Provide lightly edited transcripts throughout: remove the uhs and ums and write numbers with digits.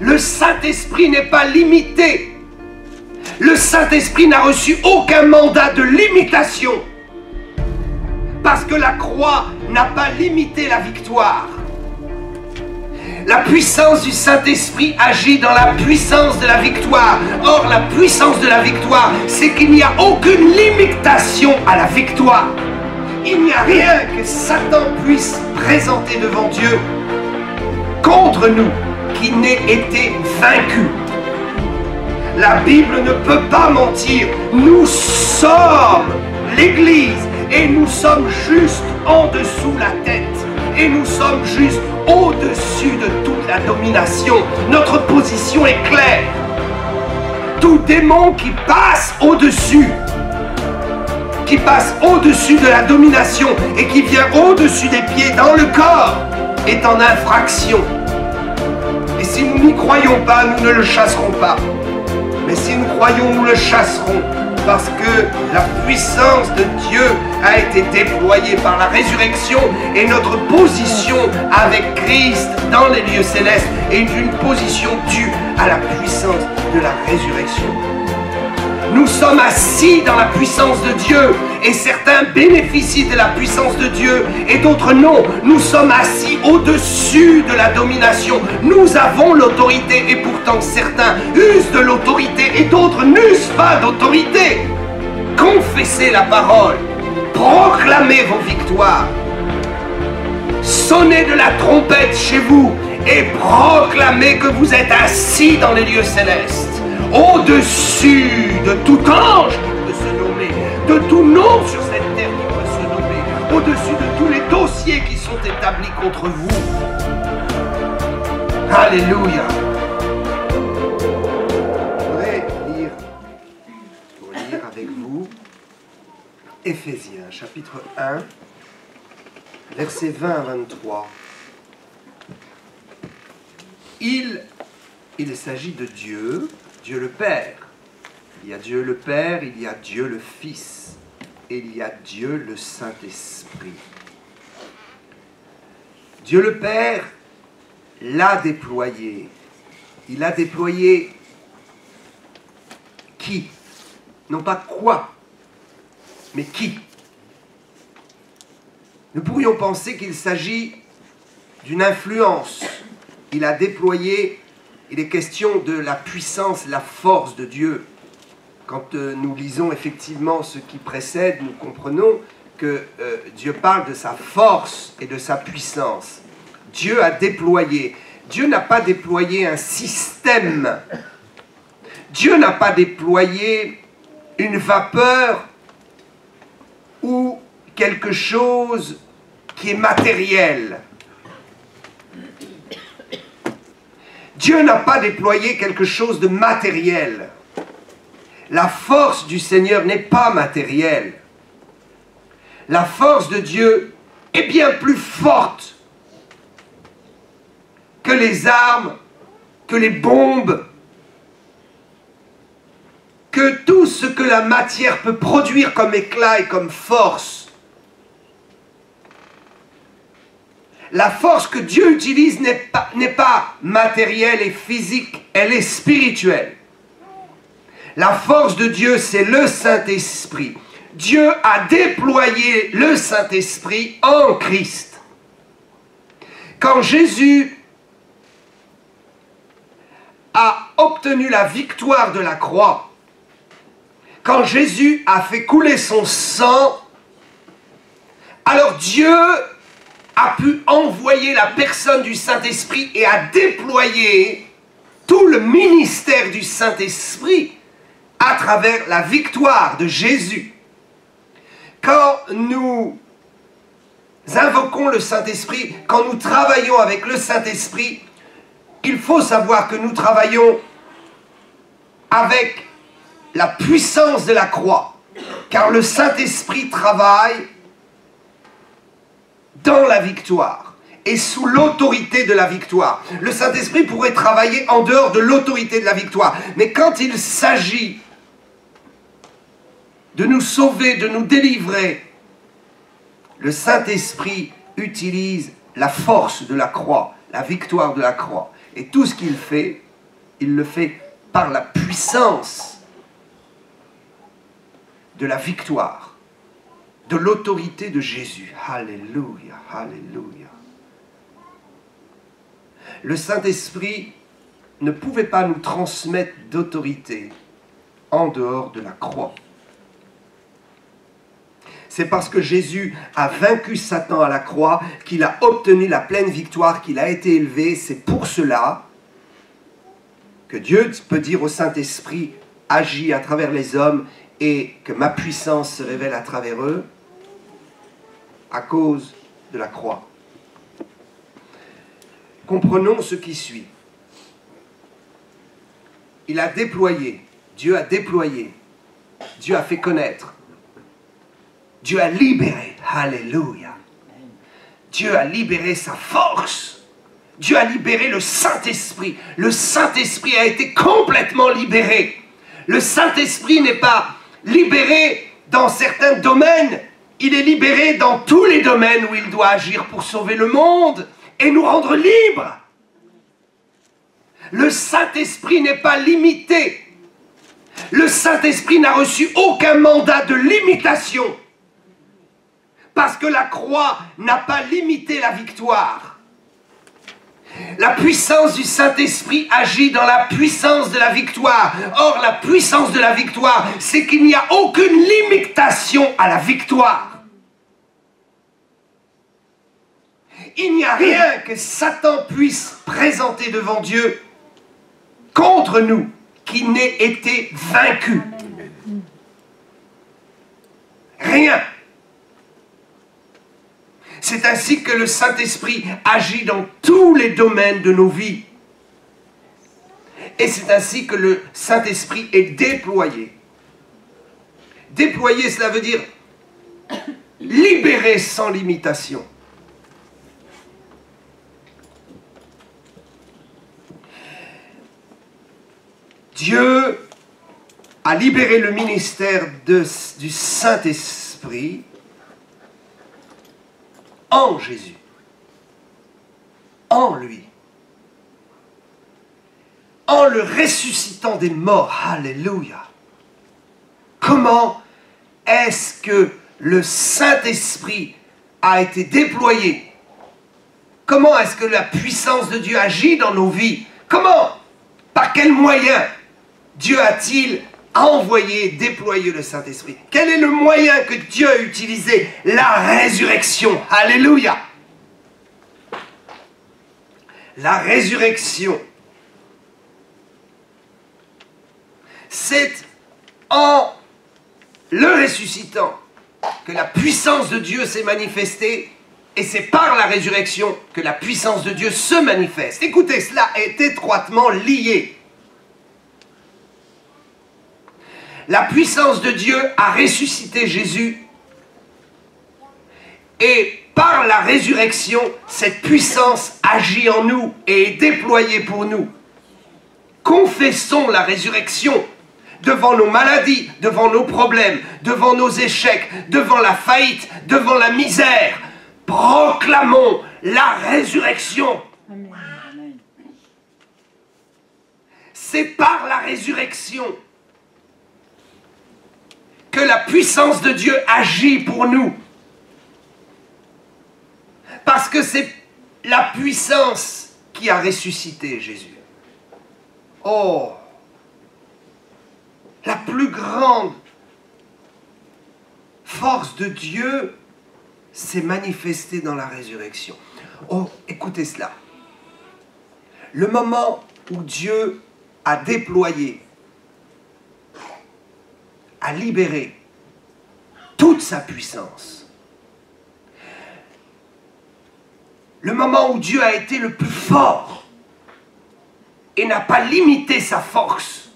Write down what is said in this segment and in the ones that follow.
Le Saint-Esprit n'est pas limité. Le Saint-Esprit n'a reçu aucun mandat de limitation. Parce que la croix n'a pas limité la victoire. La puissance du Saint-Esprit agit dans la puissance de la victoire. Or, la puissance de la victoire, c'est qu'il n'y a aucune limitation à la victoire. Il n'y a rien que Satan puisse présenter devant Dieu contre nous qui n'ait été vaincu. La Bible ne peut pas mentir. Nous sommes l'Église et nous sommes juste en dessous la tête. Et nous sommes juste au-dessus de toute la domination. Notre position est claire. Tout démon qui passe au-dessus, de la domination et qui vient au-dessus des pieds dans le corps, est en infraction. Et si nous n'y croyons pas, nous ne le chasserons pas. Mais si nous croyons, nous le chasserons. Parce que la puissance de Dieu a été déployée par la résurrection et notre position avec Christ dans les lieux célestes est une position due à la puissance de la résurrection. Nous sommes assis dans la puissance de Dieu et certains bénéficient de la puissance de Dieu et d'autres non. Nous sommes assis au-dessus de la domination. Nous avons l'autorité et pourtant certains usent de l'autorité et d'autres n'usent pas d'autorité. Confessez la parole, proclamez vos victoires, sonnez de la trompette chez vous et proclamez que vous êtes assis dans les lieux célestes. Au-dessus de tout ange qui peut se nommer, de tout nom sur cette terre qui peut se nommer, au-dessus de tous les dossiers qui sont établis contre vous. Alléluia. Je voudrais lire avec vous Éphésiens, chapitre 1, versets 20 à 23. Il s'agit de Dieu, Dieu le Père. Il y a Dieu le Père, il y a Dieu le Fils, et il y a Dieu le Saint-Esprit. Dieu le Père l'a déployé. Il a déployé qui? Non pas quoi, mais qui? Nous pourrions penser qu'il s'agit d'une influence. Il a déployé, il est question de la puissance, la force de Dieu. Quand nous lisons effectivement ce qui précède, nous comprenons que Dieu parle de sa force et de sa puissance. Dieu a déployé. Dieu n'a pas déployé un système. Dieu n'a pas déployé une vapeur ou quelque chose qui est matériel. Dieu n'a pas déployé quelque chose de matériel. La force du Seigneur n'est pas matérielle. La force de Dieu est bien plus forte que les armes, que les bombes, que tout ce que la matière peut produire comme éclat et comme force. La force que Dieu utilise n'est pas matérielle et physique, elle est spirituelle. La force de Dieu, c'est le Saint-Esprit. Dieu a déployé le Saint-Esprit en Christ. Quand Jésus a obtenu la victoire de la croix, quand Jésus a fait couler son sang, alors Dieu a pu envoyer la personne du Saint-Esprit et a déployé tout le ministère du Saint-Esprit à travers la victoire de Jésus. Quand nous invoquons le Saint-Esprit, quand nous travaillons avec le Saint-Esprit, il faut savoir que nous travaillons avec la puissance de la croix, car le Saint-Esprit travaille dans la victoire et sous l'autorité de la victoire. Le Saint-Esprit pourrait travailler en dehors de l'autorité de la victoire, mais quand il s'agit de nous sauver, de nous délivrer, le Saint-Esprit utilise la force de la croix, la victoire de la croix. Et tout ce qu'il fait, il le fait par la puissance de la victoire, de l'autorité de Jésus. Alléluia, alléluia. Le Saint-Esprit ne pouvait pas nous transmettre d'autorité en dehors de la croix. C'est parce que Jésus a vaincu Satan à la croix qu'il a obtenu la pleine victoire, qu'il a été élevé. C'est pour cela que Dieu peut dire au Saint-Esprit, agis à travers les hommes et que ma puissance se révèle à travers eux, à cause de la croix. Comprenons ce qui suit. Il a déployé, Dieu a déployé, Dieu a fait connaître, Dieu a libéré, alléluia. Dieu a libéré sa force, Dieu a libéré le Saint-Esprit. Le Saint-Esprit a été complètement libéré. Le Saint-Esprit n'est pas libéré dans certains domaines, il est libéré dans tous les domaines où il doit agir pour sauver le monde et nous rendre libres. Le Saint-Esprit n'est pas limité. Le Saint-Esprit n'a reçu aucun mandat de limitation. Parce que la croix n'a pas limité la victoire. La puissance du Saint-Esprit agit dans la puissance de la victoire. Or, la puissance de la victoire, c'est qu'il n'y a aucune limitation à la victoire. Il n'y a rien que Satan puisse présenter devant Dieu contre nous qui n'ait été vaincu. Rien. C'est ainsi que le Saint-Esprit agit dans tous les domaines de nos vies. Et c'est ainsi que le Saint-Esprit est déployé. Déployer, cela veut dire libérer sans limitation. Dieu a libéré le ministère du Saint-Esprit en Jésus, en lui, en le ressuscitant des morts. Alléluia. Comment est-ce que le Saint-Esprit a été déployé? Comment est-ce que la puissance de Dieu agit dans nos vies? Comment? Par quel moyen Dieu a-t-il envoyé, déployé le Saint-Esprit? Quel est le moyen que Dieu a utilisé? La résurrection. Alléluia. La résurrection. C'est en le ressuscitant que la puissance de Dieu s'est manifestée, et c'est par la résurrection que la puissance de Dieu se manifeste. Écoutez, cela est étroitement lié. La puissance de Dieu a ressuscité Jésus, et par la résurrection, cette puissance agit en nous et est déployée pour nous. Confessons la résurrection devant nos maladies, devant nos problèmes, devant nos échecs, devant la faillite, devant la misère. Proclamons la résurrection. Amen. C'est par la résurrection que la puissance de Dieu agit pour nous. Parce que c'est la puissance qui a ressuscité Jésus. Oh! La plus grande force de Dieu s'est manifestée dans la résurrection. Oh, écoutez cela. Le moment où Dieu a déployé, a libéré toute sa puissance, le moment où Dieu a été le plus fort et n'a pas limité sa force,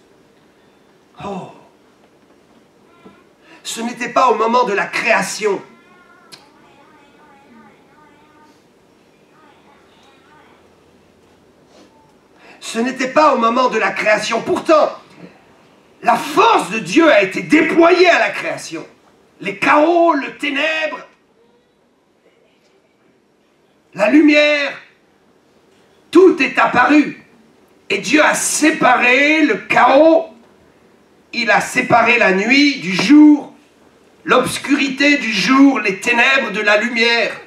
oh, ce n'était pas au moment de la création. Ce n'était pas au moment de la création. Pourtant, la force de Dieu a été déployée à la création. Les chaos, le ténèbre, la lumière, tout est apparu. Et Dieu a séparé le chaos, il a séparé la nuit du jour, l'obscurité du jour, les ténèbres de la lumière.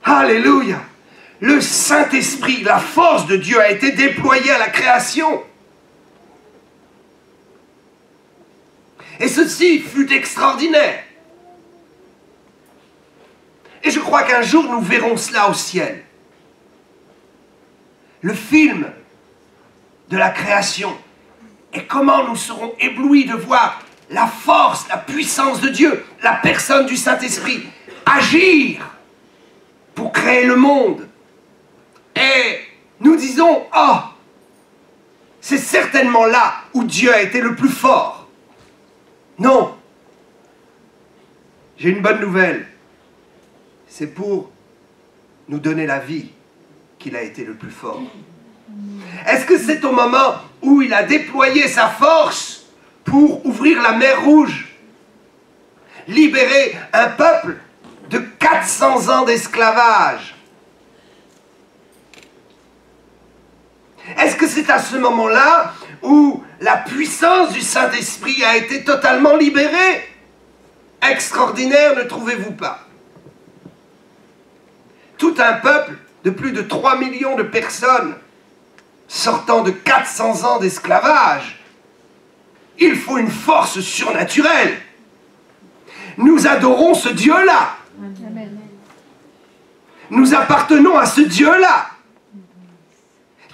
Alléluia! Le Saint-Esprit, la force de Dieu a été déployée à la création. Et ceci fut extraordinaire. Et je crois qu'un jour nous verrons cela au ciel. Le film de la création et comment nous serons éblouis de voir la force, la puissance de Dieu, la personne du Saint-Esprit agir pour créer le monde. Et nous disons, oh, c'est certainement là où Dieu a été le plus fort. Non. J'ai une bonne nouvelle. C'est pour nous donner la vie qu'il a été le plus fort. Est-ce que c'est au moment où il a déployé sa force pour ouvrir la mer Rouge, libérer un peuple de 400 ans d'esclavage? Est-ce que c'est à ce moment-là où la puissance du Saint-Esprit a été totalement libérée? Extraordinaire, ne trouvez-vous pas? Tout un peuple de plus de 3 millions de personnes sortant de 400 ans d'esclavage. Il faut une force surnaturelle. Nous adorons ce Dieu-là. Nous appartenons à ce Dieu-là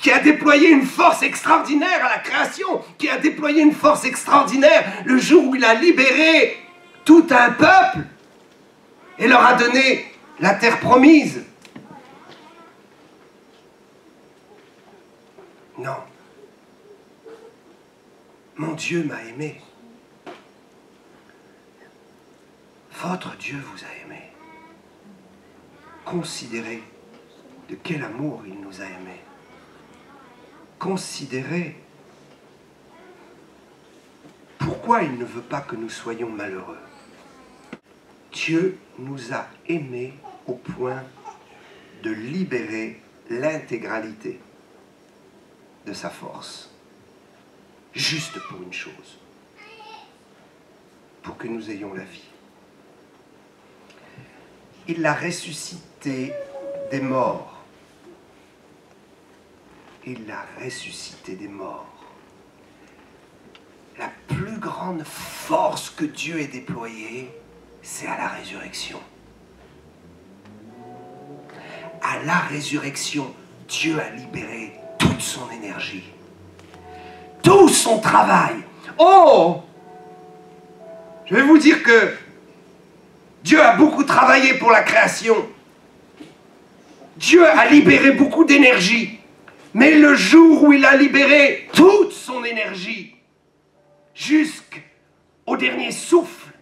qui a déployé une force extraordinaire à la création, qui a déployé une force extraordinaire le jour où il a libéré tout un peuple et leur a donné la terre promise. Non. Mon Dieu m'a aimé. Votre Dieu vous a aimé. Considérez de quel amour il nous a aimés. Considérez pourquoi il ne veut pas que nous soyons malheureux. Dieu nous a aimés au point de libérer l'intégralité de sa force. Juste pour une chose. Pour que nous ayons la vie. Il l'a ressuscité des morts. Il l'a ressuscité des morts. La plus grande force que Dieu ait déployée, c'est à la résurrection. À la résurrection, Dieu a libéré toute son énergie, tout son travail. Oh! Je vais vous dire que Dieu a beaucoup travaillé pour la création. Dieu a libéré beaucoup d'énergie. Mais le jour où il a libéré toute son énergie, jusqu'au dernier souffle,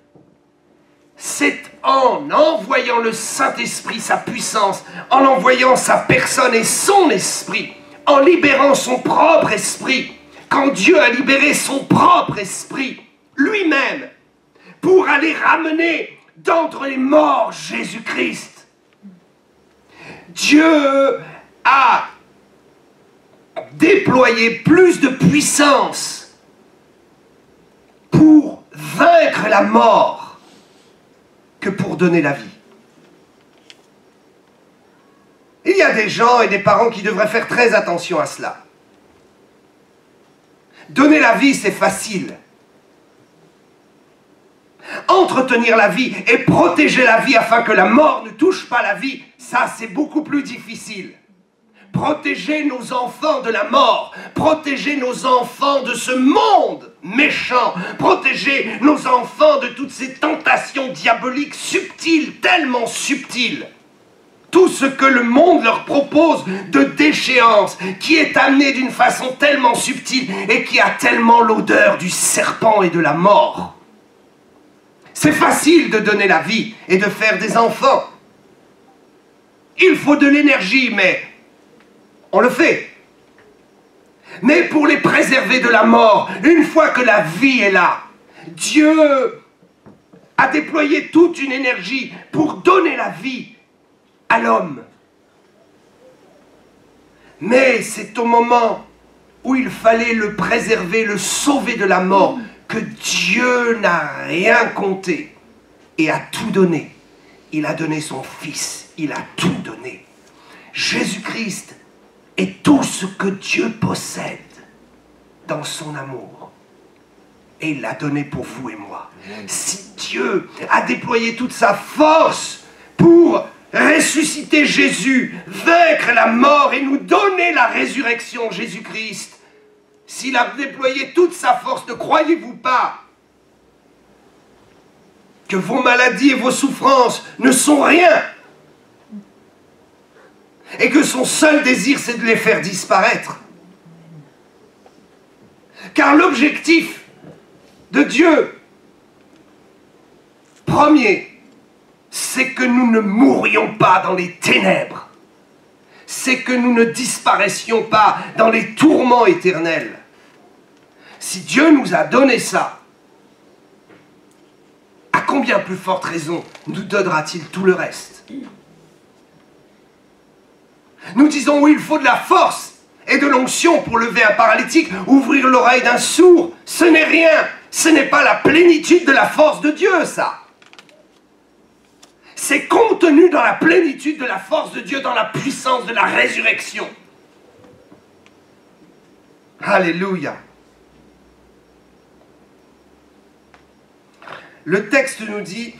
c'est en envoyant le Saint-Esprit, sa puissance, en envoyant sa personne et son esprit, en libérant son propre esprit, quand Dieu a libéré son propre esprit, lui-même, pour aller ramener d'entre les morts Jésus-Christ. Dieu a déployé plus de puissance pour vaincre la mort que pour donner la vie. Il y a des gens et des parents qui devraient faire très attention à cela. Donner la vie, c'est facile. Entretenir la vie et protéger la vie afin que la mort ne touche pas la vie, ça c'est beaucoup plus difficile. Protéger nos enfants de la mort, protéger nos enfants de ce monde méchant, protéger nos enfants de toutes ces tentations diaboliques subtiles, tellement subtiles. Tout ce que le monde leur propose de déchéance, qui est amené d'une façon tellement subtile et qui a tellement l'odeur du serpent et de la mort. C'est facile de donner la vie et de faire des enfants. Il faut de l'énergie, mais on le fait. Mais pour les préserver de la mort, une fois que la vie est là, Dieu a déployé toute une énergie pour donner la vie à l'homme. Mais c'est au moment où il fallait le préserver, le sauver de la mort, que Dieu n'a rien compté et a tout donné. Il a donné son Fils, il a tout donné. Jésus-Christ est tout ce que Dieu possède dans son amour. Et il l'a donné pour vous et moi. Si Dieu a déployé toute sa force pour ressusciter Jésus, vaincre la mort et nous donner la résurrection, Jésus-Christ, s'il a déployé toute sa force, ne croyez-vous pas que vos maladies et vos souffrances ne sont rien et que son seul désir, c'est de les faire disparaître? Car l'objectif de Dieu premier, c'est que nous ne mourions pas dans les ténèbres. C'est que nous ne disparaissions pas dans les tourments éternels. Si Dieu nous a donné ça, à combien plus forte raison nous donnera-t-il tout le reste? Nous disons oui, il faut de la force et de l'onction pour lever un paralytique, ouvrir l'oreille d'un sourd. Ce n'est rien. Ce n'est pas la plénitude de la force de Dieu, ça. C'est contenu dans la plénitude de la force de Dieu, dans la puissance de la résurrection. Alléluia. Le texte nous dit,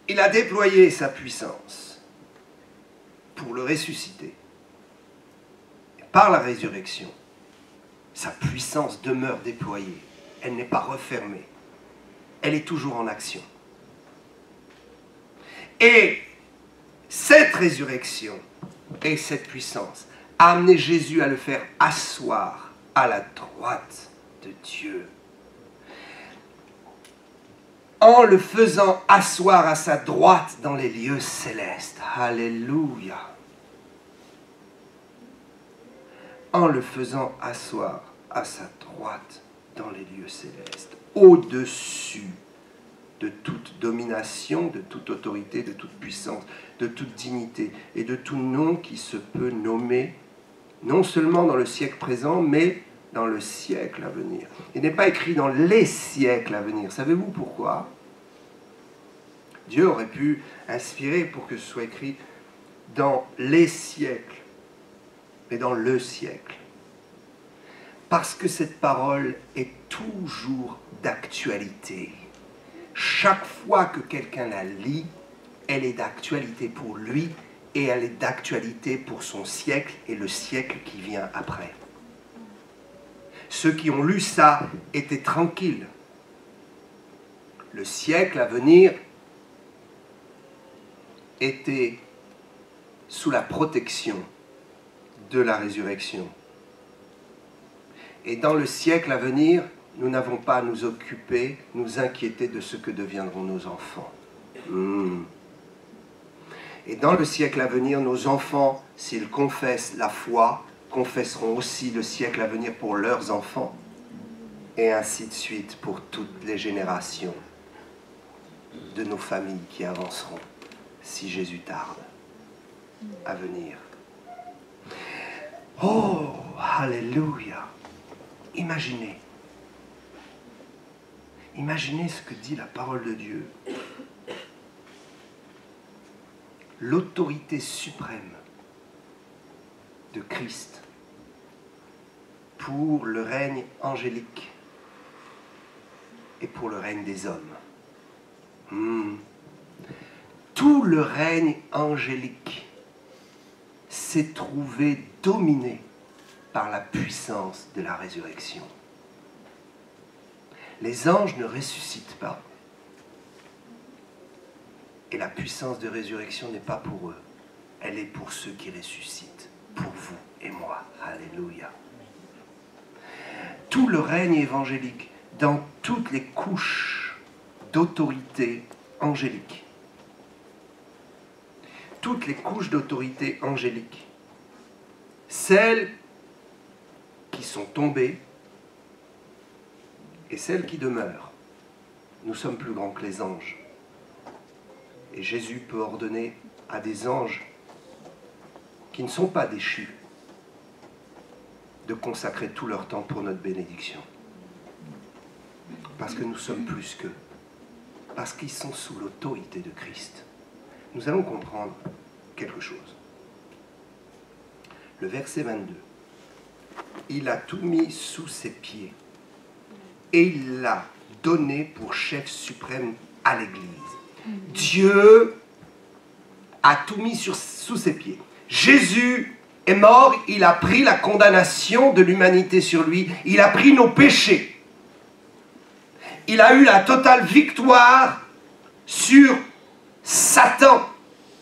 il a déployé sa puissance pour le ressusciter. Et par la résurrection, sa puissance demeure déployée. Elle n'est pas refermée. Elle est toujours en action. Et cette résurrection et cette puissance a amené Jésus à le faire asseoir à la droite de Dieu. En le faisant asseoir à sa droite dans les lieux célestes. Alléluia. En le faisant asseoir à sa droite dans les lieux célestes, au-dessus de toute domination, de toute autorité, de toute puissance, de toute dignité et de tout nom qui se peut nommer, non seulement dans le siècle présent, mais dans le siècle à venir. Il n'est pas écrit dans les siècles à venir. Savez-vous pourquoi? Dieu aurait pu inspirer pour que ce soit écrit dans les siècles, mais dans le siècle. Parce que cette parole est toujours d'actualité. Chaque fois que quelqu'un la lit, elle est d'actualité pour lui et elle est d'actualité pour son siècle et le siècle qui vient après. Ceux qui ont lu ça étaient tranquilles. Le siècle à venir était sous la protection de la résurrection. Et dans le siècle à venir, nous n'avons pas à nous occuper, nous inquiéter de ce que deviendront nos enfants. Et dans le siècle à venir, nos enfants, s'ils confessent la foi, confesseront aussi le siècle à venir pour leurs enfants, et ainsi de suite pour toutes les générations de nos familles qui avanceront, si Jésus tarde à venir. Oh, alléluia! Imaginez. Imaginez ce que dit la parole de Dieu. L'autorité suprême de Christ pour le règne angélique et pour le règne des hommes. Tout le règne angélique s'est trouvé dominé par la puissance de la résurrection. Les anges ne ressuscitent pas. Et la puissance de résurrection n'est pas pour eux. Elle est pour ceux qui ressuscitent, pour vous et moi. Alléluia. Tout le règne évangélique, dans toutes les couches d'autorité angélique. Toutes les couches d'autorité angélique. Celles qui sont tombées et celles qui demeurent. Nous sommes plus grands que les anges. Et Jésus peut ordonner à des anges qui ne sont pas déchus de consacrer tout leur temps pour notre bénédiction. Parce que nous sommes plus qu'eux. Parce qu'ils sont sous l'autorité de Christ. Nous allons comprendre quelque chose. Le verset 22. Il a tout mis sous ses pieds et il l'a donné pour chef suprême à l'Église. Dieu a tout mis sous ses pieds. Jésus est mort, il a pris la condamnation de l'humanité sur lui, il a pris nos péchés. Il a eu la totale victoire sur Satan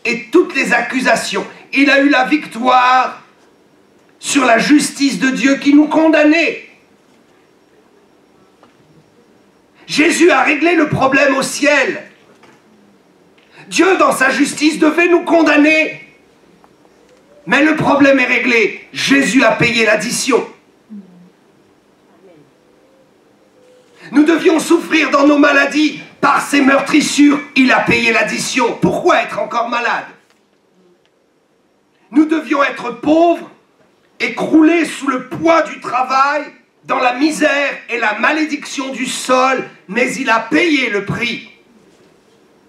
et toutes les accusations. Il a eu la victoire sur la justice de Dieu qui nous condamnait. Jésus a réglé le problème au ciel. Dieu, dans sa justice, devait nous condamner. Mais le problème est réglé. Jésus a payé l'addition. Nous devions souffrir dans nos maladies. Par ses meurtrissures, il a payé l'addition. Pourquoi être encore malade? Nous devions être pauvres, écroulés sous le poids du travail, dans la misère et la malédiction du sol, mais il a payé le prix.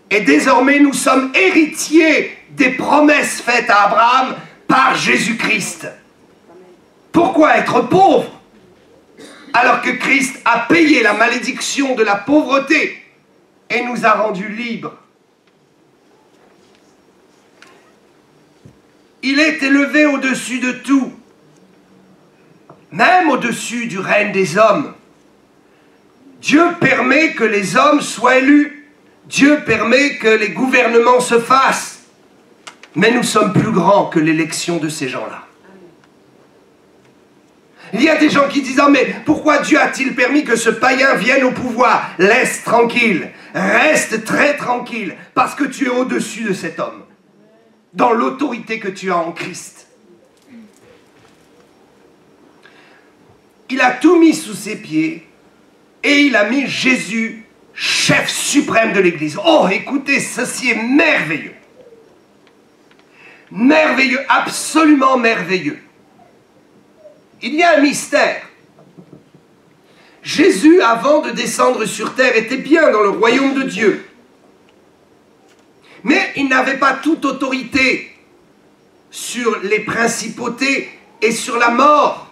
Et désormais, nous sommes héritiers des promesses faites à Abraham par Jésus-Christ. Pourquoi être pauvre alors que Christ a payé la malédiction de la pauvreté et nous a rendus libres? Il est élevé au-dessus de tout, même au-dessus du règne des hommes. Dieu permet que les hommes soient élus. Dieu permet que les gouvernements se fassent. Mais nous sommes plus grands que l'élection de ces gens-là. Il y a des gens qui disent « Ah, mais pourquoi Dieu a-t-il permis que ce païen vienne au pouvoir? Laisse tranquille, reste très tranquille, parce que tu es au-dessus de cet homme, dans l'autorité que tu as en Christ. » Il a tout mis sous ses pieds, et il a mis Jésus, chef suprême de l'Église. Oh, écoutez, ceci est merveilleux. Merveilleux, absolument merveilleux. Il y a un mystère. Jésus, avant de descendre sur terre, était bien dans le royaume de Dieu. Mais il n'avait pas toute autorité sur les principautés et sur la mort.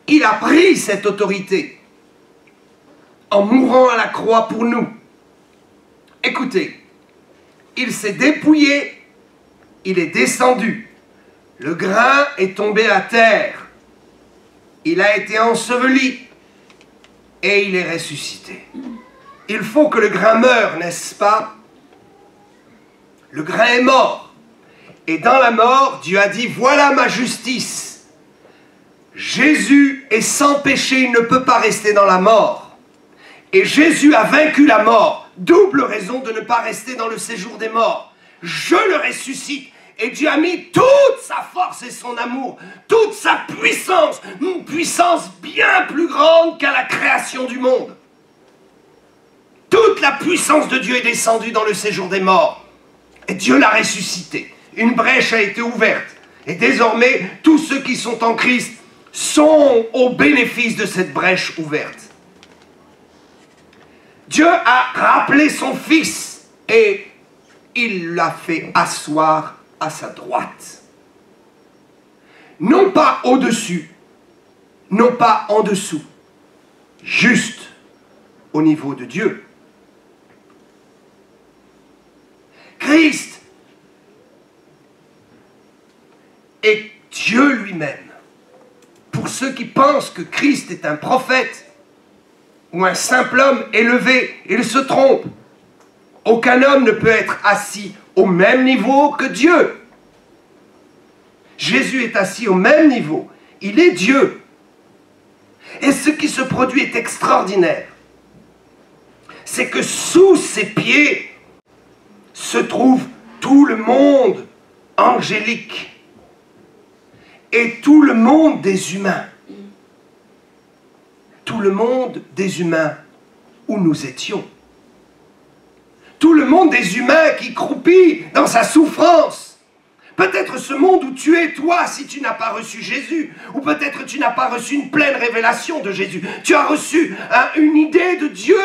Il a pris cette autorité en mourant à la croix pour nous. Écoutez, il s'est dépouillé, il est descendu. Le grain est tombé à terre. Il a été enseveli et il est ressuscité. Il faut que le grain meure, n'est-ce pas? Le grain est mort. Et dans la mort, Dieu a dit, voilà ma justice. Jésus est sans péché, il ne peut pas rester dans la mort. Et Jésus a vaincu la mort. Double raison de ne pas rester dans le séjour des morts. Je le ressuscite. Et Dieu a mis toute sa force et son amour, toute sa puissance, une puissance bien plus grande qu'à la création du monde. Toute la puissance de Dieu est descendue dans le séjour des morts. Et Dieu l'a ressuscité. Une brèche a été ouverte. Et désormais, tous ceux qui sont en Christ sont au bénéfice de cette brèche ouverte. Dieu a rappelé son Fils et il l'a fait asseoir à sa droite. Non pas au-dessus, non pas en dessous, juste au niveau de Dieu. Christ est Dieu lui-même. Pour ceux qui pensent que Christ est un prophète ou un simple homme élevé, ils se trompent. Aucun homme ne peut être assis au même niveau que Dieu. Jésus est assis au même niveau. Il est Dieu. Et ce qui se produit est extraordinaire. C'est que sous ses pieds se trouve tout le monde angélique et tout le monde des humains. Tout le monde des humains où nous étions. tout le monde des humains qui croupit dans sa souffrance. Peut-être ce monde où tu es, toi, si tu n'as pas reçu Jésus. Ou peut-être tu n'as pas reçu une pleine révélation de Jésus. Tu as reçu une idée de Dieu.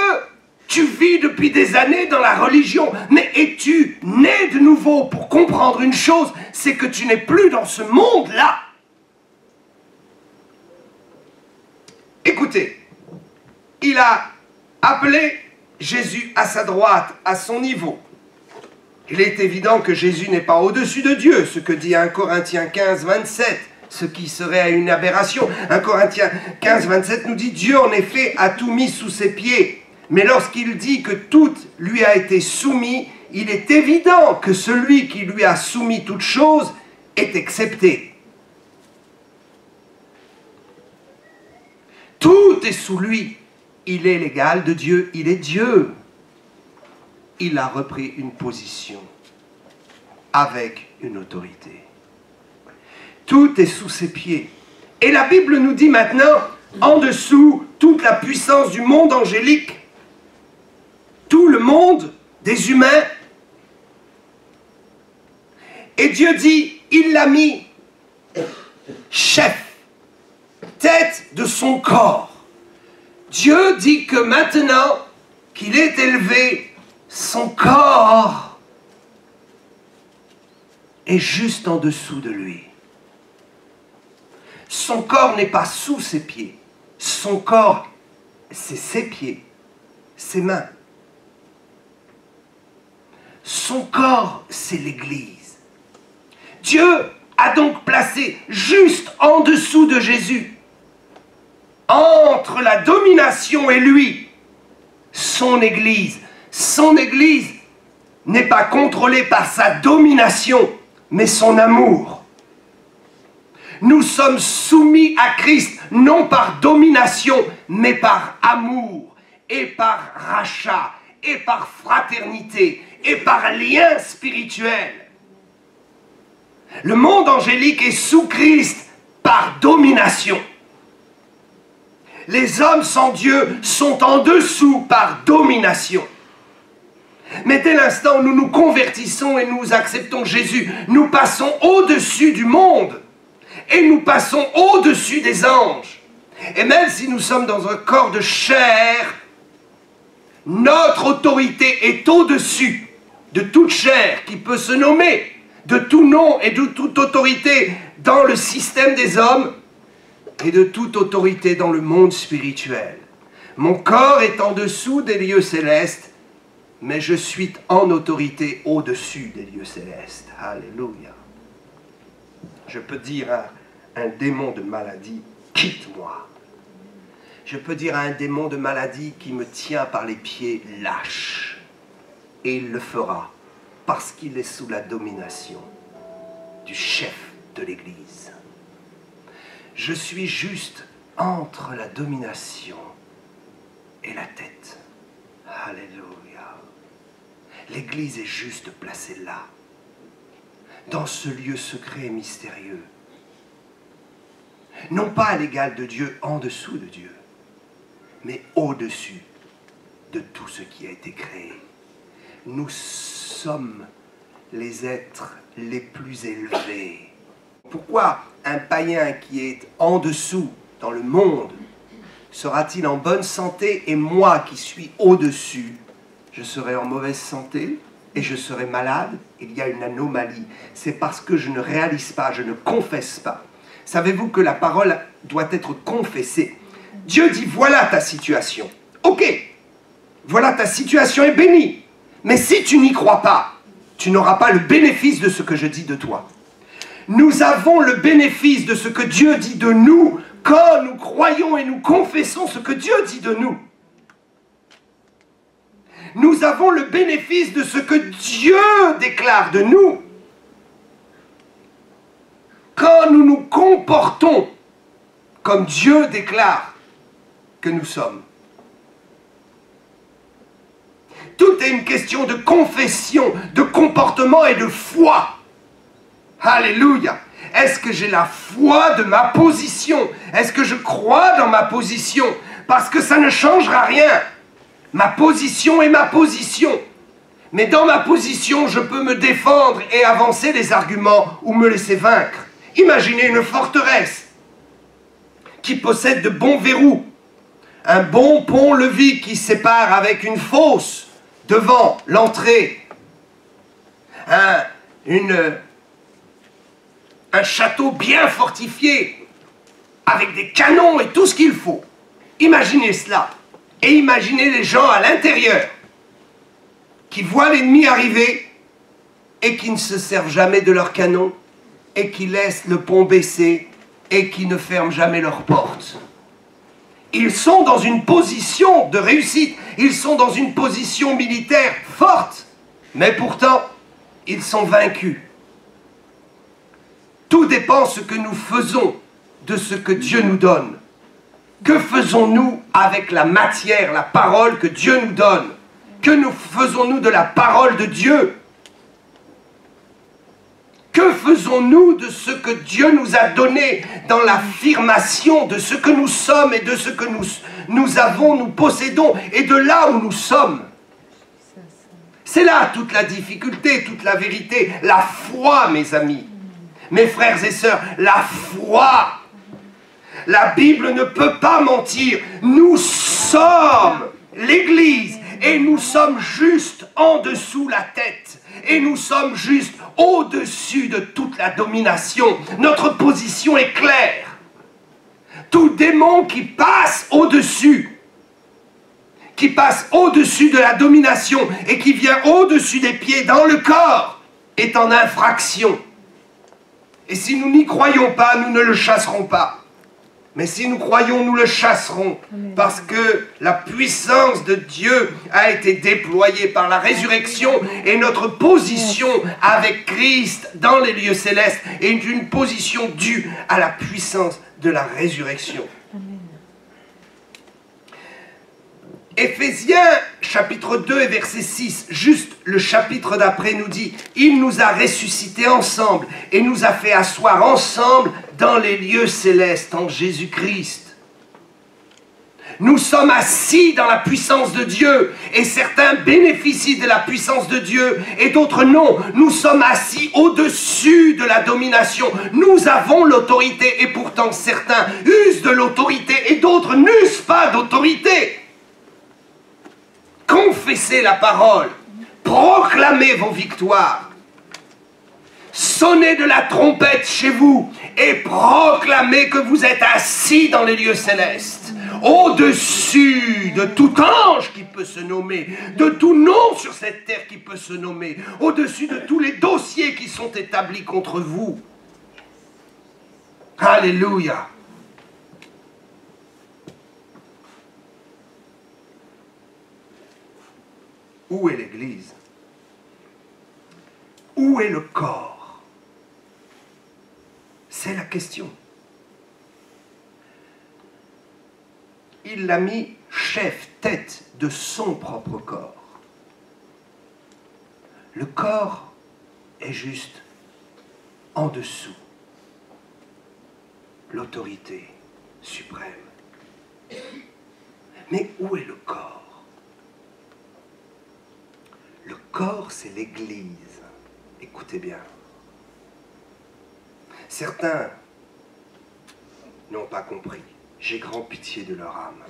Tu vis depuis des années dans la religion. Mais es-tu né de nouveau pour comprendre une chose, c'est que tu n'es plus dans ce monde-là. Écoutez, il a appelé Jésus à sa droite, à son niveau. Il est évident que Jésus n'est pas au-dessus de Dieu, ce que dit 1 Corinthiens 15, 27, ce qui serait une aberration. 1 Corinthiens 15, 27 nous dit « Dieu, en effet, a tout mis sous ses pieds. Mais lorsqu'il dit que tout lui a été soumis, il est évident que celui qui lui a soumis toute chose est excepté. Tout est sous lui. Il est l'égal de Dieu, il est Dieu. » Il a repris une position avec une autorité. Tout est sous ses pieds. Et la Bible nous dit maintenant, en dessous, toute la puissance du monde angélique, tout le monde des humains. Et Dieu dit, il l'a mis chef, tête de son corps. Dieu dit que maintenant qu'il est élevé, son corps est juste en dessous de lui. Son corps n'est pas sous ses pieds. Son corps, c'est ses pieds, ses mains. Son corps, c'est l'Église. Dieu a donc placé juste en dessous de Jésus, entre la domination et lui, son Église. Son Église n'est pas contrôlée par sa domination, mais son amour. Nous sommes soumis à Christ, non par domination, mais par amour, et par rachat, et par fraternité, et par lien spirituel. Le monde angélique est sous Christ par domination. Les hommes sans Dieu sont en dessous par domination. Mais dès l'instant où nous nous convertissons et nous acceptons Jésus, nous passons au-dessus du monde et nous passons au-dessus des anges. Et même si nous sommes dans un corps de chair, notre autorité est au-dessus de toute chair qui peut se nommer, de tout nom et de toute autorité dans le système des hommes et de toute autorité dans le monde spirituel. Mon corps est en dessous des lieux célestes, mais je suis en autorité au-dessus des lieux célestes. Alléluia. Je peux dire à un démon de maladie, quitte-moi. Je peux dire à un démon de maladie qui me tient par les pieds, lâche. Et il le fera, parce qu'il est sous la domination du chef de l'Église. Je suis juste entre la domination et la tête. Alléluia. L'Église est juste placée là, dans ce lieu secret et mystérieux. Non pas à l'égal de Dieu, en dessous de Dieu, mais au-dessus de tout ce qui a été créé. Nous sommes les êtres les plus élevés. Pourquoi un païen qui est en dessous dans le monde sera-t-il en bonne santé et moi qui suis au-dessus, je serai en mauvaise santé et je serai malade? Il y a une anomalie. C'est parce que je ne réalise pas, je ne confesse pas. Savez-vous que la parole doit être confessée? Dieu dit, voilà ta situation. Ok, voilà ta situation est bénie. Mais si tu n'y crois pas, tu n'auras pas le bénéfice de ce que je dis de toi. Nous avons le bénéfice de ce que Dieu dit de nous quand nous croyons et nous confessons ce que Dieu dit de nous. Nous avons le bénéfice de ce que Dieu déclare de nous quand nous nous comportons comme Dieu déclare que nous sommes. Tout est une question de confession, de comportement et de foi. Alléluia. Est-ce que j'ai la foi de ma position? Est-ce que je crois dans ma position? Parce que ça ne changera rien. Ma position est ma position. Mais dans ma position, je peux me défendre et avancer les arguments ou me laisser vaincre. Imaginez une forteresse qui possède de bons verrous, un bon pont-levis qui sépare avec une fosse devant l'entrée, un château bien fortifié, avec des canons et tout ce qu'il faut. Imaginez cela. Et imaginez les gens à l'intérieur qui voient l'ennemi arriver et qui ne se servent jamais de leurs canons et qui laissent le pont baisser et qui ne ferment jamais leurs portes. Ils sont dans une position de réussite, ils sont dans une position militaire forte, mais pourtant, ils sont vaincus. Tout dépend de ce que nous faisons de ce que Dieu nous donne. Que faisons-nous avec la matière, la parole que Dieu nous donne? Que faisons-nous de la parole de Dieu? Que faisons-nous de ce que Dieu nous a donné dans l'affirmation de ce que nous sommes et de ce que nous avons, nous possédons et de là où nous sommes? C'est là toute la difficulté, toute la vérité, la foi, mes amis, mes frères et sœurs, la foi. La Bible ne peut pas mentir. Nous sommes l'Église et nous sommes juste en dessous la tête. Et nous sommes juste au-dessus de toute la domination. Notre position est claire. Tout démon qui passe au-dessus de la domination et qui vient au-dessus des pieds dans le corps est en infraction. Et si nous n'y croyons pas, nous ne le chasserons pas. Mais si nous croyons, nous le chasserons. Parce que la puissance de Dieu a été déployée par la résurrection et notre position avec Christ dans les lieux célestes est une position due à la puissance de la résurrection. Éphésiens chapitre 2 et verset 6, juste le chapitre d'après nous dit « Il nous a ressuscités ensemble et nous a fait asseoir ensemble dans les lieux célestes en Jésus-Christ. » Nous sommes assis dans la puissance de Dieu et certains bénéficient de la puissance de Dieu et d'autres non. Nous sommes assis au-dessus de la domination. Nous avons l'autorité et pourtant certains usent de l'autorité et d'autres n'usent pas d'autorité. Confessez la parole, proclamez vos victoires, sonnez de la trompette chez vous et proclamez que vous êtes assis dans les lieux célestes, au-dessus de tout ange qui peut se nommer, de tout nom sur cette terre qui peut se nommer, au-dessus de tous les dossiers qui sont établis contre vous. Alléluia. Où est l'Église? Où est le corps? C'est la question. Il l'a mis chef, tête de son propre corps. Le corps est juste en dessous. L'autorité suprême. Mais où est le corps? Le corps, c'est l'Église. Écoutez bien. Certains n'ont pas compris. J'ai grand pitié de leur âme.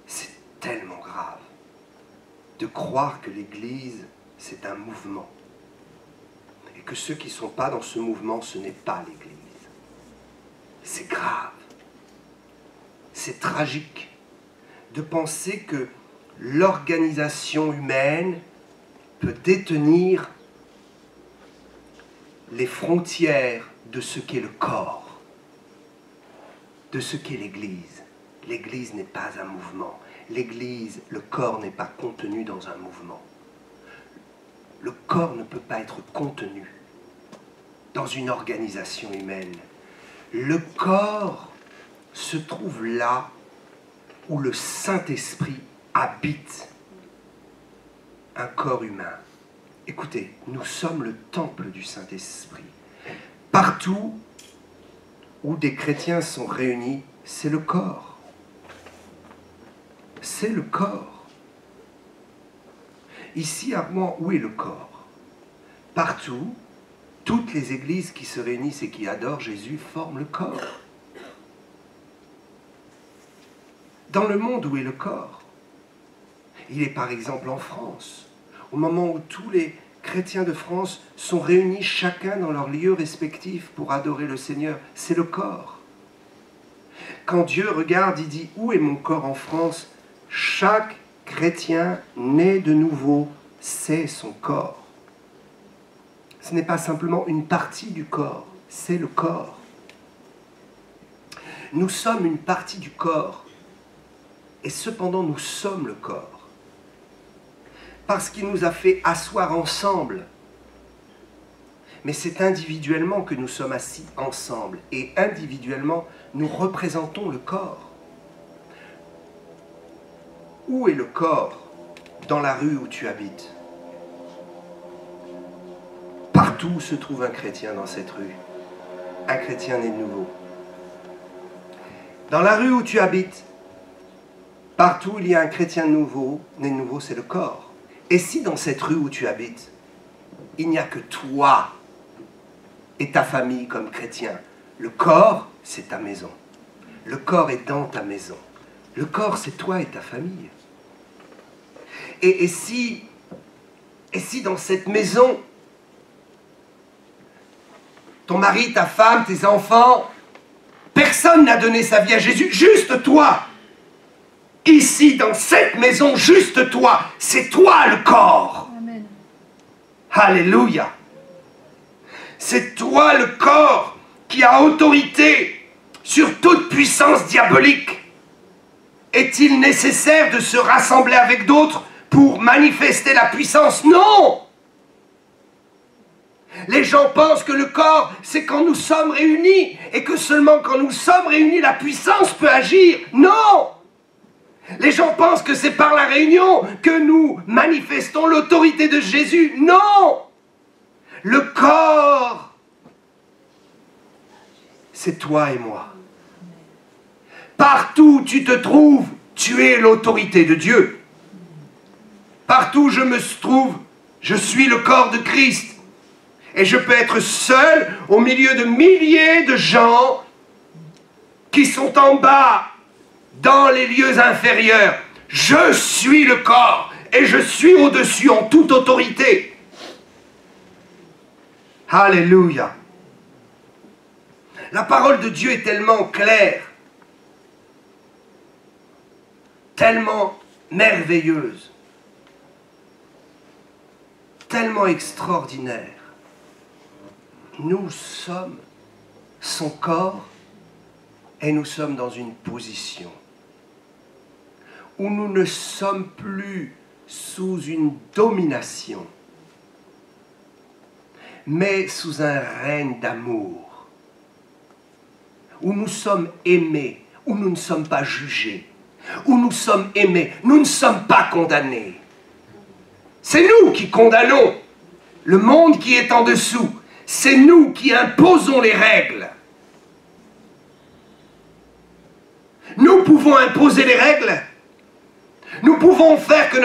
C'est tellement grave de croire que l'Église, c'est un mouvement. Et que ceux qui ne sont pas dans ce mouvement, ce n'est pas l'Église. C'est grave. C'est tragique de penser que l'organisation humaine peut détenir les frontières de ce qu'est le corps, de ce qu'est l'Église. L'Église n'est pas un mouvement. L'Église, le corps n'est pas contenu dans un mouvement. Le corps ne peut pas être contenu dans une organisation humaine. Le corps se trouve là où le Saint-Esprit habite un corps humain. Écoutez, nous sommes le temple du Saint-Esprit. Partout où des chrétiens sont réunis, c'est le corps. C'est le corps. Ici à Rouen, où est le corps? Partout, toutes les églises qui se réunissent et qui adorent Jésus forment le corps. Dans le monde, où est le corps? Il est par exemple en France, au moment où tous les chrétiens de France sont réunis chacun dans leur lieu respectif pour adorer le Seigneur. C'est le corps. Quand Dieu regarde, il dit « Où est mon corps en France ?» Chaque chrétien né de nouveau, c'est son corps. Ce n'est pas simplement une partie du corps, c'est le corps. Nous sommes une partie du corps, et cependant nous sommes le corps. Parce qu'il nous a fait asseoir ensemble. Mais c'est individuellement que nous sommes assis ensemble, et individuellement, nous représentons le corps. Où est le corps dans la rue où tu habites? Partout se trouve un chrétien dans cette rue, un chrétien né de nouveau. Dans la rue où tu habites, partout il y a un chrétien nouveau, né de nouveau, c'est le corps. Et si dans cette rue où tu habites, il n'y a que toi et ta famille comme chrétien, le corps, c'est ta maison. Le corps est dans ta maison. Le corps, c'est toi et ta famille. Et si dans cette maison, ton mari, ta femme, tes enfants, personne n'a donné sa vie à Jésus, juste toi. Ici, dans cette maison, juste toi. C'est toi le corps. Amen. Alléluia. C'est toi le corps qui a autorité sur toute puissance diabolique. Est-il nécessaire de se rassembler avec d'autres pour manifester la puissance? Non! Les gens pensent que le corps, c'est quand nous sommes réunis, et que seulement quand nous sommes réunis, la puissance peut agir. Non! Les gens pensent que c'est par la réunion que nous manifestons l'autorité de Jésus. Non! Le corps, c'est toi et moi. Partout où tu te trouves, tu es l'autorité de Dieu. Partout où je me trouve, je suis le corps de Christ. Et je peux être seul au milieu de milliers de gens qui sont en bas, dans les lieux inférieurs. Je suis le corps et je suis au-dessus en toute autorité. Alléluia. La parole de Dieu est tellement claire, tellement merveilleuse, tellement extraordinaire. Nous sommes son corps et nous sommes dans une position où nous ne sommes plus sous une domination, mais sous un règne d'amour, où nous sommes aimés, où nous ne sommes pas jugés, où nous sommes aimés, nous ne sommes pas condamnés. C'est nous qui condamnons le monde qui est en dessous. C'est nous qui imposons les règles. Nous pouvons imposer les règles. Nous pouvons faire que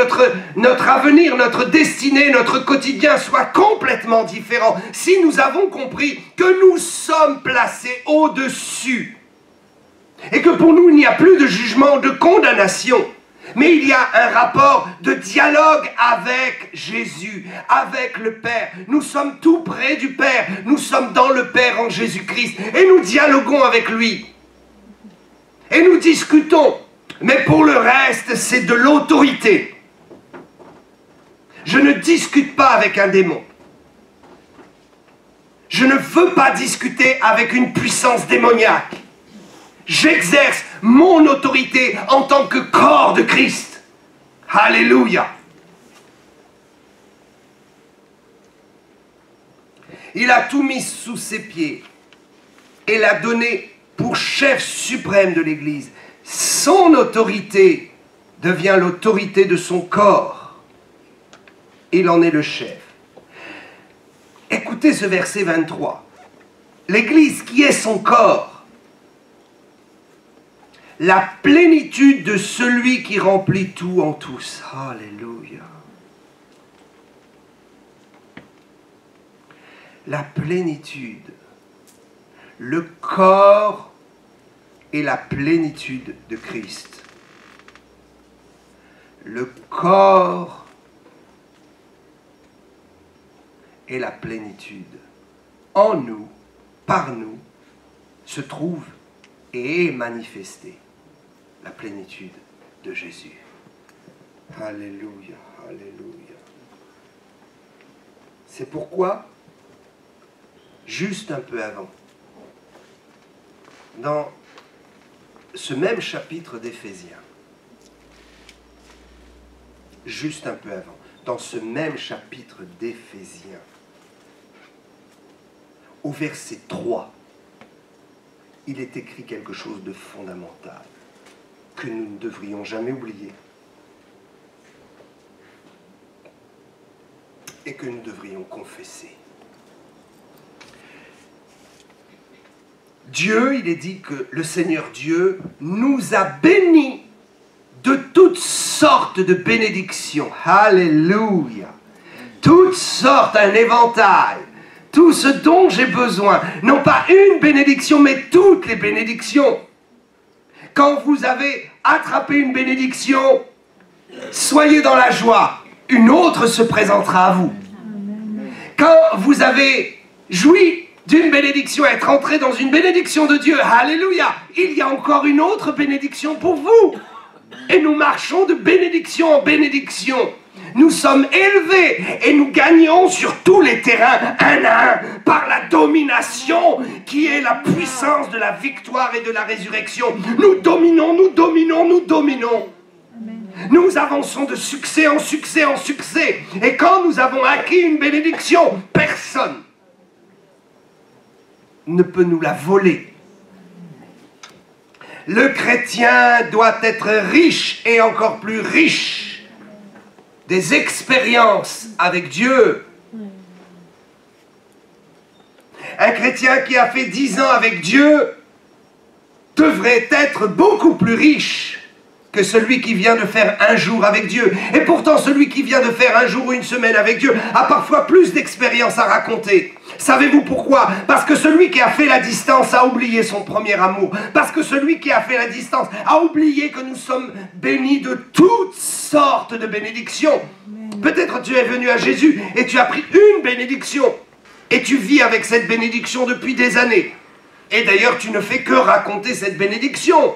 notre avenir, notre destinée, notre quotidien soit complètement différent si nous avons compris que nous sommes placés au-dessus. Et que pour nous, il n'y a plus de jugement, de condamnation. Mais il y a un rapport de dialogue avec Jésus, avec le Père. Nous sommes tout près du Père. Nous sommes dans le Père en Jésus-Christ. Et nous dialoguons avec lui. Et nous discutons. Mais pour le reste, c'est de l'autorité. Je ne discute pas avec un démon. Je ne veux pas discuter avec une puissance démoniaque. J'exerce mon autorité en tant que corps de Christ. Alléluia. Il a tout mis sous ses pieds et l'a donné pour chef suprême de l'Église. Son autorité devient l'autorité de son corps. Il en est le chef. Écoutez ce verset 23. L'Église qui est son corps, la plénitude de celui qui remplit tout en tous. Alléluia. la plénitude. Le corps est la plénitude de Christ. Le corps est la plénitude. En nous, par nous, se trouve et est manifestée la plénitude de Jésus. Alléluia, alléluia. C'est pourquoi, juste un peu avant, dans ce même chapitre d'Éphésiens, juste un peu avant, dans ce même chapitre d'Éphésiens, au verset 3, il est écrit quelque chose de fondamental que nous ne devrions jamais oublier et que nous devrions confesser. Dieu, il est dit que le Seigneur Dieu nous a bénis de toutes sortes de bénédictions. Alléluia. Toutes sortes, un éventail. Tout ce dont j'ai besoin. Non pas une bénédiction, mais toutes les bénédictions. Quand vous avez attrapé une bénédiction, soyez dans la joie. Une autre se présentera à vous. Quand vous avez joui d'une bénédiction, être entré dans une bénédiction de Dieu, alléluia, il y a encore une autre bénédiction pour vous. Et nous marchons de bénédiction en bénédiction. Nous sommes élevés et nous gagnons sur tous les terrains, un à un, par la domination qui est la puissance de la victoire et de la résurrection. Nous dominons, nous dominons, nous dominons. Nous avançons de succès en succès en succès. Et quand nous avons acquis une bénédiction, personne ne peut nous la voler. Le chrétien doit être riche et encore plus riche des expériences avec Dieu. Un chrétien qui a fait 10 ans avec Dieu devrait être beaucoup plus riche que celui qui vient de faire un jour avec Dieu. Et pourtant, celui qui vient de faire un jour ou une semaine avec Dieu a parfois plus d'expérience à raconter. Savez-vous pourquoi? Parce que celui qui a fait la distance a oublié son premier amour. Parce que celui qui a fait la distance a oublié que nous sommes bénis de toutes sortes de bénédictions. Peut-être tu es venu à Jésus et tu as pris une bénédiction. Et tu vis avec cette bénédiction depuis des années. Et d'ailleurs, tu ne fais que raconter cette bénédiction.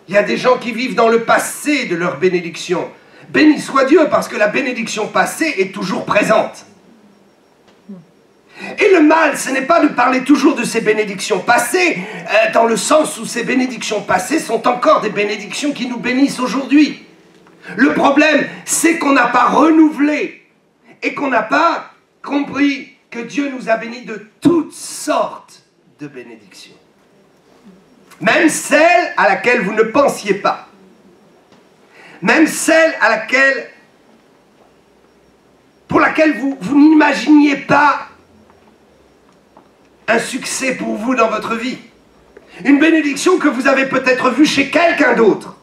Il y a des gens qui vivent dans le passé de leur bénédiction. Béni soit Dieu, parce que la bénédiction passée est toujours présente. Et le mal, ce n'est pas de parler toujours de ces bénédictions passées, dans le sens où ces bénédictions passées sont encore des bénédictions qui nous bénissent aujourd'hui. Le problème, c'est qu'on n'a pas renouvelé et qu'on n'a pas compris que Dieu nous a bénis de toutes sortes de bénédictions. Même celle à laquelle vous ne pensiez pas. Même celle pour laquelle vous n'imaginiez pas un succès pour vous dans votre vie. Une bénédiction que vous avez peut-être vue chez quelqu'un d'autre.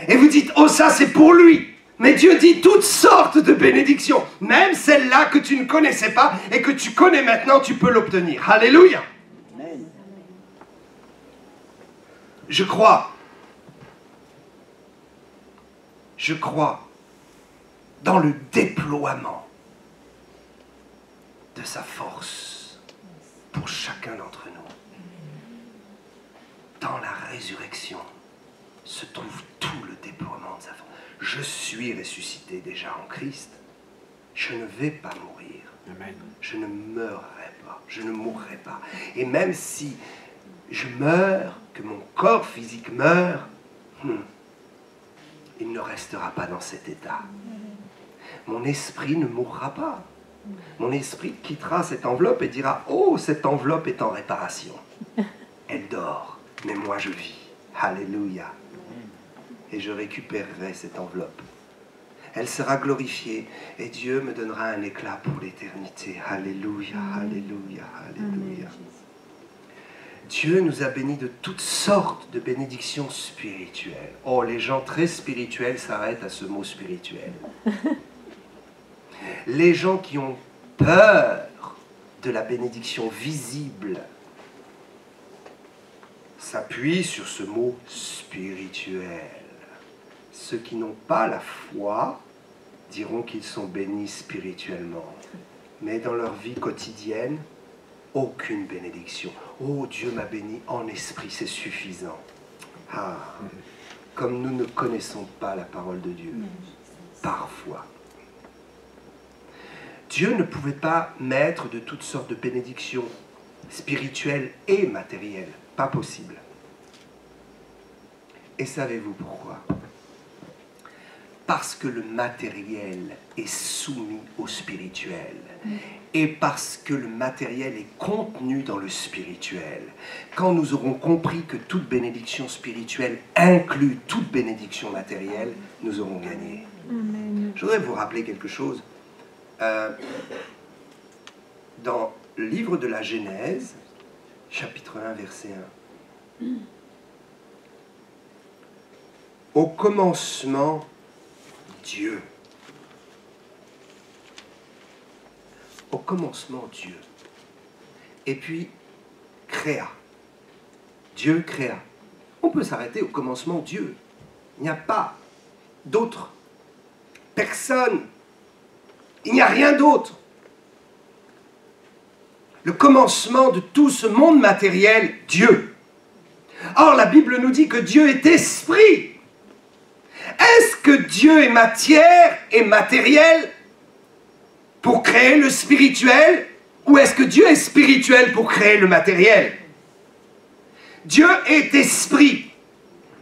Et vous dites, oh ça c'est pour lui. Mais Dieu dit toutes sortes de bénédictions. Même celle-là que tu ne connaissais pas et que tu connais maintenant, tu peux l'obtenir. Alléluia. Je crois dans le déploiement de sa force pour chacun d'entre nous. Dans la résurrection se trouve tout le déploiement de sa force. Je suis ressuscité déjà en Christ. Je ne vais pas mourir. Amen. Je ne mourrai pas. Je ne mourrai pas. Et même si je meurs, que mon corps physique meurt, il ne restera pas dans cet état. Mon esprit ne mourra pas. Mon esprit quittera cette enveloppe et dira, oh, cette enveloppe est en réparation. Elle dort, mais moi je vis. Alléluia. Et je récupérerai cette enveloppe. Elle sera glorifiée et Dieu me donnera un éclat pour l'éternité. Alléluia, alléluia, alléluia. Dieu nous a bénis de toutes sortes de bénédictions spirituelles. Oh, les gens très spirituels s'arrêtent à ce mot spirituel. Les gens qui ont peur de la bénédiction visible s'appuie sur ce mot spirituel. Ceux qui n'ont pas la foi diront qu'ils sont bénis spirituellement. Mais dans leur vie quotidienne, aucune bénédiction. Oh, Dieu m'a béni en esprit, c'est suffisant. Ah, comme nous ne connaissons pas la parole de Dieu, parfois. Dieu ne pouvait pas mettre de toutes sortes de bénédictions spirituelles et matérielles. Pas possible. Et savez-vous pourquoi? Parce que le matériel est soumis au spirituel. Et parce que le matériel est contenu dans le spirituel. Quand nous aurons compris que toute bénédiction spirituelle inclut toute bénédiction matérielle, nous aurons gagné. Je voudrais vous rappeler quelque chose. Dans le livre de la Genèse, chapitre 1, verset 1. Au commencement, Dieu. Au commencement, Dieu. Et puis, créa. Dieu créa. On peut s'arrêter au commencement, Dieu. Il n'y a pas d'autre. Personne. Il n'y a rien d'autre. Le commencement de tout ce monde matériel, Dieu. Or, la Bible nous dit que Dieu est esprit. Est-ce que Dieu est matière et matériel pour créer le spirituel, ou est-ce que Dieu est spirituel pour créer le matériel? Dieu est esprit,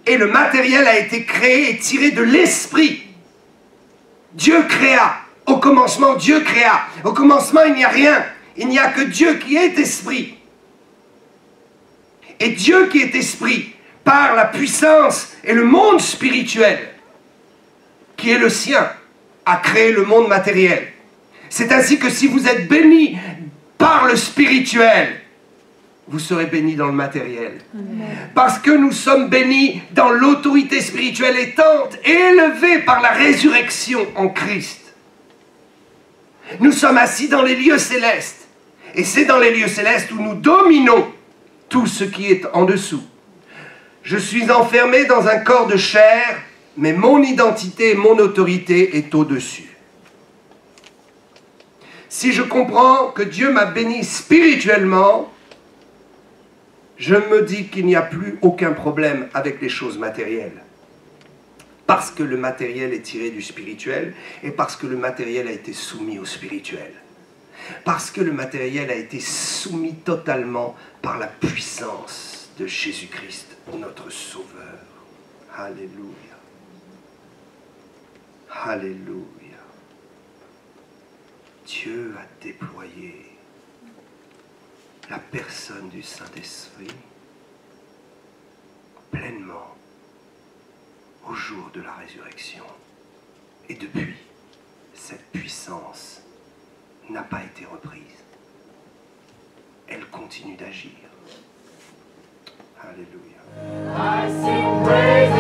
et le matériel a été créé et tiré de l'esprit. Dieu créa. Au commencement, Dieu créa. Au commencement, il n'y a rien. Il n'y a que Dieu qui est esprit. Et Dieu qui est esprit, par la puissance et le monde spirituel, qui est le sien, a créé le monde matériel. C'est ainsi que si vous êtes bénis par le spirituel, vous serez bénis dans le matériel. Amen. Parce que nous sommes bénis dans l'autorité spirituelle étant élevés par la résurrection en Christ. Nous sommes assis dans les lieux célestes. Et c'est dans les lieux célestes où nous dominons tout ce qui est en dessous. Je suis enfermé dans un corps de chair, mais mon identité et mon autorité est au-dessus. Si je comprends que Dieu m'a béni spirituellement, je me dis qu'il n'y a plus aucun problème avec les choses matérielles. Parce que le matériel est tiré du spirituel et parce que le matériel a été soumis au spirituel. Parce que le matériel a été soumis totalement par la puissance de Jésus-Christ, notre Sauveur. Alléluia. Alléluia. Dieu a déployé la personne du Saint-Esprit pleinement au jour de la résurrection. Et depuis, cette puissance n'a pas été reprise. Elle continue d'agir. Alléluia. I sing praise.